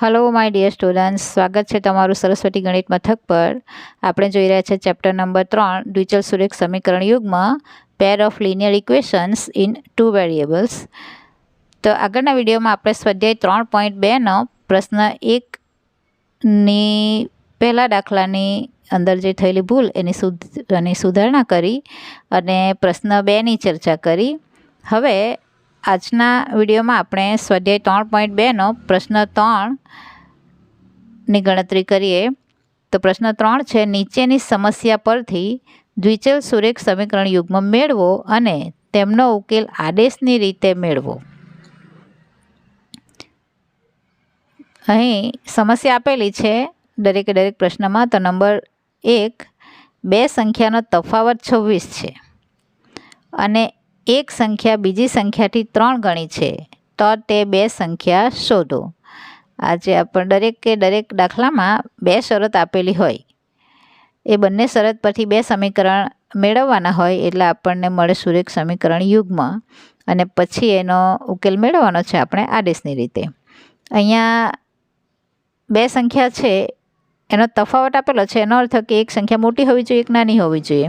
Hello my dear students, स्वागत है तमारू सरस्वती गणित मथक पर। આપણે જોઈ રહ્યા છે ચેપ્ટર નંબર 3 દ્વિચલ સુરેખ સમીકરણ યુગમાં pair of linear equations in two variables. તો આગળના વિડીયોમાં આપણે સ્વાધ્યાય 3.2 નો પ્રશ્ન 1 ની પહેલા દાખલાની અંદર જે થયેલી ભૂલ એની સુધારણા કરી અને પ્રશ્ન 2 ની ચર્ચા કરી। હવે આજના વિડીયોમાં આપણે સ્વાધ્યાય 3.2 નો પ્રશ્ન 3 ની ગણતરી કરીએ। તો પ્રશ્ન 3 છે, નીચેની સમસ્યા પરથી દ્વિચલ સુરેખ સમીકરણ યુગ્મ મેળવો અને તેમનો ઉકેલ આદેશની રીતે મેળવો। અહીં સમસ્યા આપેલી છે દરેકે દરેક પ્રશ્નમાં। તો નંબર 1, બે સંખ્યાનો તફાવત 26 છે અને એક સંખ્યા બીજી સંખ્યાથી 3 ગણી છે, તો તે બે સંખ્યા શોધો। આજે આપણે દરેક દાખલામાં બે શરત આપેલી હોય, એ બંને શરત પરથી બે સમીકરણ મેળવવાના હોય એટલે આપણને મળે સુરેખ સમીકરણ યુગ્મ, અને પછી એનો ઉકેલ મેળવવાનો છે આપણે આદેશની રીતે। અહીંયા બે સંખ્યા છે એનો તફાવત આપેલો છે, એનો અર્થ કે એક સંખ્યા મોટી હોવી જોઈએ, એક નાની હોવી જોઈએ।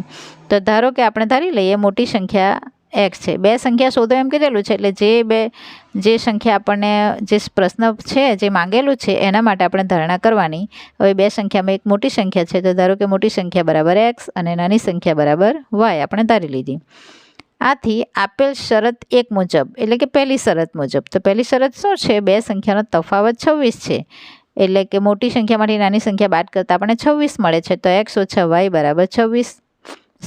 તો ધારો કે આપણે ધારી લઈએ મોટી સંખ્યા x છે, બે સંખ્યા શોધો એમ કીધેલું છે, એટલે જે સંખ્યા આપણને જે પ્રશ્ન છે જે માંગેલું છે એના માટે આપણે ધારણા કરવાની। હવે બે સંખ્યામાં એક મોટી સંખ્યા છે, તો ધારો કે મોટી સંખ્યા બરાબર x અને નાની સંખ્યા બરાબર y આપણે ધારી લીધી। આથી આપેલ શરત 1 મુજબ, એટલે કે પહેલી શરત મુજબ, તો પહેલી શરત શું છે? બે સંખ્યાનો તફાવત 26 છે, એટલે કે મોટી સંખ્યામાંથી નાની સંખ્યા બાદ કરતાં આપણને 26 મળે છે, તો x ઓછા y બરાબર 26,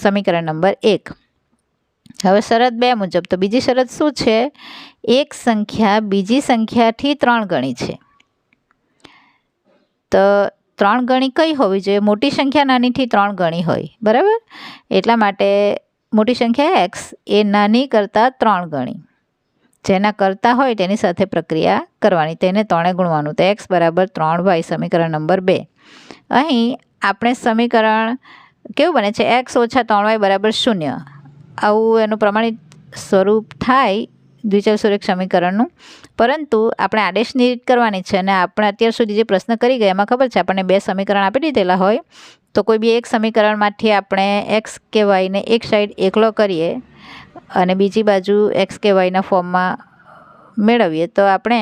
સમીકરણ નંબર 1। હવે શરત 2 મુજબ, તો બીજી શરત શું છે? એક સંખ્યા બીજી સંખ્યાથી 3 ગણી છે, તો 3 ગણી કઈ હોવી જોઈએ? મોટી સંખ્યા નાનીથી 3 ગણી હોય, બરાબર? એટલા માટે મોટી સંખ્યા x એ નાની કરતાં 3 ગણી, જેના કરતા હોય તેની સાથે પ્રક્રિયા કરવાની, તેને 3 ગુણવાનું, તો x બરાબર 3y, સમીકરણ નંબર 2। અહીં આપણે સમીકરણ કેવું બને છે? x ઓછા 3y બરાબર 0, આવું એનું પ્રમાણિત સ્વરૂપ થાય દ્વિચલ સુરેખ સમીકરણનું। પરંતુ આપણે આદેશની રીત કરવાની છે, અને આપણે અત્યાર સુધી જે પ્રશ્ન કરી ગયા એમાં ખબર છે આપણને બે સમીકરણ આપી દીધેલા હોય, તો કોઈ બી એક સમીકરણમાંથી આપણે x કે yને એક સાઈડ એકલો કરીએ અને બીજી બાજુ x કે yના ફોર્મમાં મેળવીએ, તો આપણે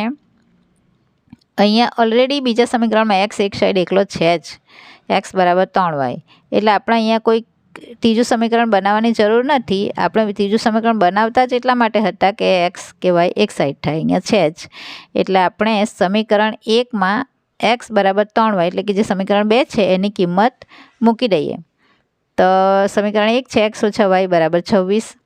અહીંયા ઓલરેડી બીજા સમીકરણમાં x એક સાઈડ એકલો છે જ, x બરાબર 3y, એટલે આપણે અહીંયા કોઈ ત્રીજું સમીકરણ બનાવવાની જરૂર નથી। આપણે ત્રીજું સમીકરણ બનાવતા જ એટલા માટે હતા કે x કે y એક સાઈડ થાય, અહીંયા છે જ, એટલે આપણે સમીકરણ 1માં x બરાબર 3y, એટલે કે જે સમીકરણ 2 છે એની કિંમત મૂકી દઈએ। તો સમીકરણ 1 છે x ઓછા y બરાબર 26,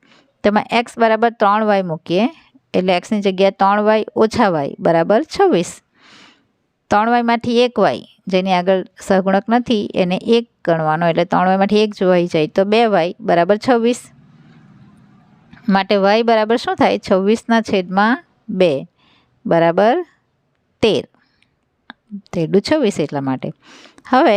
તેમાં x બરાબર 3y મૂકીએ, એટલે xની જગ્યાએ 3y ઓછા y બરાબર 26, 3y માંથી 1y જેની આગળ સહગુણક નથી એને 1 ગણવાનો, એટલે 3y માંથી 1 જોવાઈ જાય તો 2y બરાબર 26, માટે y બરાબર શું થાય? 26/2 બરાબર 13, 13×26 એટલા માટે। હવે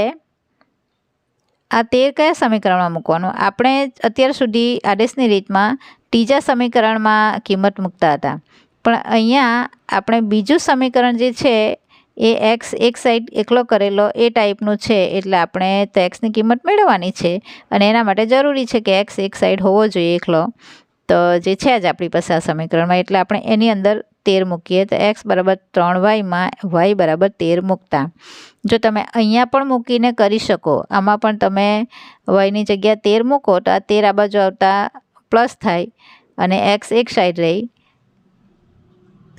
આ 13 કયા સમીકરણમાં મૂકવાનું? આપણે અત્યાર સુધી આદેશની રીતમાં ત્રીજા સમીકરણમાં કિંમત મૂકતા હતા, પણ અહીંયા આપણે બીજું સમીકરણ જે છે એ x એક સાઈડ એકલો કરેલો એ ટાઈપનું છે, એટલે આપણે તો xની કિંમત મેળવવાની છે, અને એના માટે જરૂરી છે કે x એક સાઈડ હોવો જોઈએ એકલો, તો જે છે જ આપણી પાસે આ સમીકરણમાં, એટલે આપણે એની અંદર 13 મૂકીએ, તો x બરાબર 3yમાં y બરાબર 13 મૂકતા જો તમે અહીંયા પણ મૂકીને કરી શકો, આમાં પણ તમે yની જગ્યા 13 મૂકો તો આ 13 આ બાજુ આવતા પ્લસ થાય અને x એક સાઈડ રહી,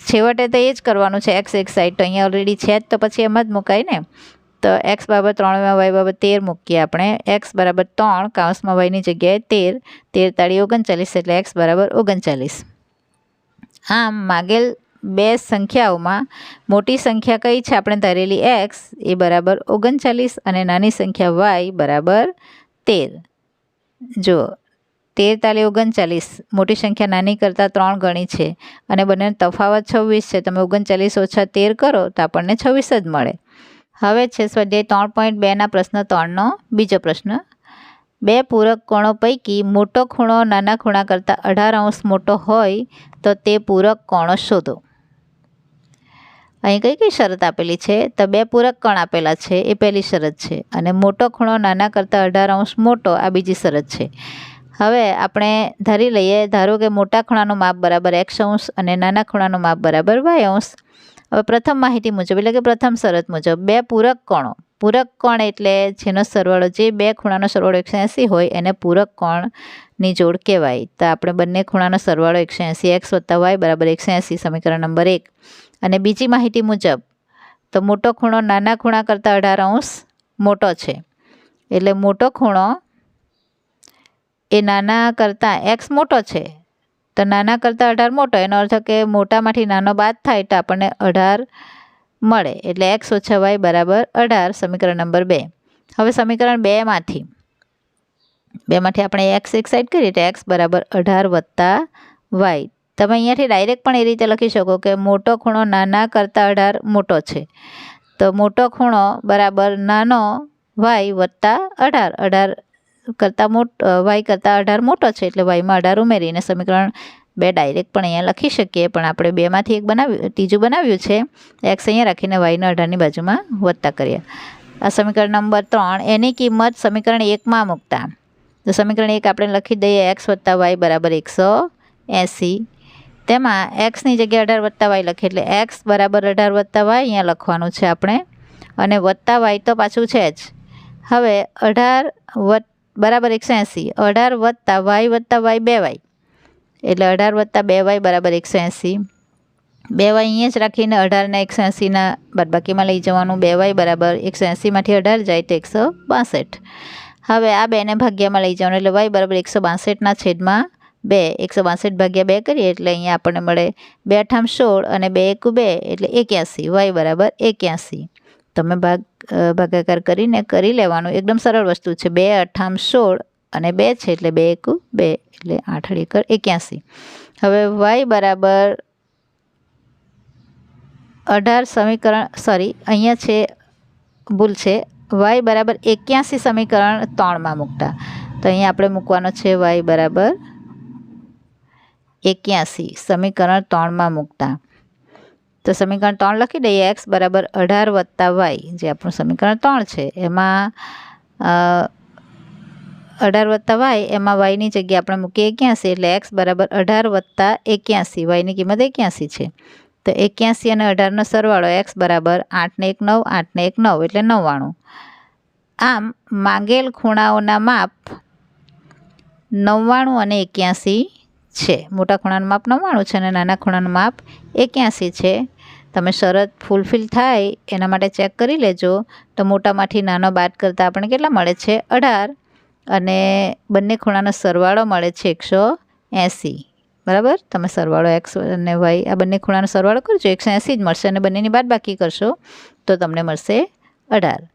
છેવટે તો એ જ કરવાનું છે, x એક સાઈડ તો અહીંયા ઓલરેડી છે જ, તો પછી એમ જ મુકાય ને। તો x બરાબર 3 y બરાબર 13 મૂકીએ આપણે, x બરાબર 3 કૌંસમાં yની જગ્યાએ 13, 13 તાળી 39, એટલે x બરાબર 39। આમ માગેલ બે સંખ્યાઓમાં મોટી સંખ્યા કઈ છે? આપણે ધારેલી x એ બરાબર 39 અને નાની સંખ્યા y બરાબર 13। જુઓ 13 તાળી 39, મોટી સંખ્યા નાની કરતાં 3 ગણી છે અને બંનેનો તફાવત 26 છે, તમે 39 ઓછા 13 કરો તો આપણને 26 જ મળે। હવે છે સ્વાધ્યાય 3.2 પ્રશ્ન 3નો બીજો પ્રશ્ન। બે પૂરક કોણો પૈકી મોટો ખૂણો નાના ખૂણા કરતાં 18 અંશ મોટો હોય તો તે પૂરક કોણો શોધો। અહીં કઈ કઈ શરત આપેલી છે? તો બે પૂરક કણ આપેલા છે, એ પહેલી શરત છે. અને મોટો ખૂણો નાના કરતાં 18° મોટો, આ બીજી શરત છે. હવે આપણે ધારી લઈએ, ધારો કે મોટા ખૂણાનું માપ બરાબર x° અને નાના ખૂણાનું માપ બરાબર y°. હવે પ્રથમ માહિતી મુજબ, એટલે કે પ્રથમ શરત મુજબ, બે પૂરક કોણો, પૂરક કોણ એટલે જેનો સરવાળો, જે બે ખૂણાનો સરવાળો 180 હોય એને પૂરક કોણની જોડ કહેવાય. તો આપણે બંને ખૂણાનો સરવાળો 180, x + y બરાબર 180, સમીકરણ નંબર 1. અને બીજી માહિતી મુજબ, તો મોટો ખૂણો નાના ખૂણા કરતાં 18° મોટો છે, એટલે મોટો ખૂણો એ નાના કરતાં x મોટો છે, તો નાના કરતાં 18 મોટો, એનો અર્થ કે મોટામાંથી નાનો બાદ થાય તો આપણને 18 મળે, એટલે x - y બરાબર 18, સમીકરણ નંબર 2. હવે સમીકરણ 2માંથી આપણે x એક સાઈડ કરીએ તો x બરાબર 18 + y. તમે અહીંયાથી ડાયરેક્ટ પણ એ રીતે લખી શકો કે મોટો ખૂણો નાના કરતાં 18 મોટો છે, તો મોટો ખૂણો બરાબર નાનો y + 18, 18 કરતાં y કરતાં 18 મોટો છે, એટલે yમાં 18 ઉમેરીને સમીકરણ 2 ડાયરેક્ટ પણ અહીંયા લખી શકીએ, પણ આપણે બેમાંથી એક ત્રીજું બનાવ્યું છે. x અહીંયા રાખીને yને 18ની બાજુમાં વત્તા કર્યા. આ સમીકરણ નંબર 3. એની કિંમત સમીકરણ 1માં મૂકતા, તો સમીકરણ 1 આપણે લખી દઈએ, x + y બરાબર 180. તેમાં xની જગ્યાએ 18 + y લખીએ, એટલે x બરાબર 18 + y અહીંયા લખવાનું છે આપણે, અને વત્તા y તો પાછું છે જ. હવે 18 બરાબર 180, 18 + y 2y, એટલે 18 + 2y બરાબર 180. 2y અહીંયા જ રાખીને 18 ને 180ના બાદબાકીમાં લઈ જવાનું. 2y બરાબર 180માંથી 18 જાય તો 162. હવે આ 2ને ભાગ્યામાં લઈ જવાનું, એટલે y બરાબર 162ના છેદમાં 2. 162 ભાગ્યા 2 કરીએ એટલે અહીંયા આપણને મળે 2 × 8 = 16 અને 2 × 1 = 2, એટલે 81. y બરાબર 81. તમે ભાગાકાર કરીને કરી લેવાનું, એકદમ સરળ વસ્તુ છે. 2 × 8 = 16 અને 2 છે, એટલે 2 × 1 = 2, એટલે 8 × 81. હવે y બરાબર 18 સમીકરણ, અહીંયા છે ભૂલ છે, y બરાબર 81 સમીકરણ 3માં મૂકતા, તો અહીંયા આપણે મૂકવાનો છે y બરાબર 81 સમીકરણ 3માં મૂકતા. તો સમીકરણ 3 લખી દઈએ, x બરાબર 18 + y, જે આપણું સમીકરણ 3 છે, એમાં 18 + y, એમાં yની જગ્યાએ આપણે મૂકીએ 81, એટલે x બરાબર 18 + 81, yની કિંમત 81 છે. તો 81 અને 18નો સરવાળો, x બરાબર 8 ને 1 9, 8 ને 1 9, એટલે 99. આમ માંગેલ ખૂણાઓના માપ 99 અને 81 છે. મોટા ખૂણાનું માપ 99 છે અને નાના ખૂણાનું માપ 81 છે. તમે શરત ફૂલફિલ થાય એના માટે ચેક કરી લેજો. તો મોટામાંથી નાનો બાદ કરતાં આપણે કેટલા મળે છે? 18, અને બંને ખૂણાનો સરવાળો મળે છે 180. બરાબર, તમે સરવાળો x અને y આ બંને ખૂણાનો સરવાળો કરજો, 180 જ મળશે, અને બંનેની બાદબાકી કરશો તો તમને મળશે 18.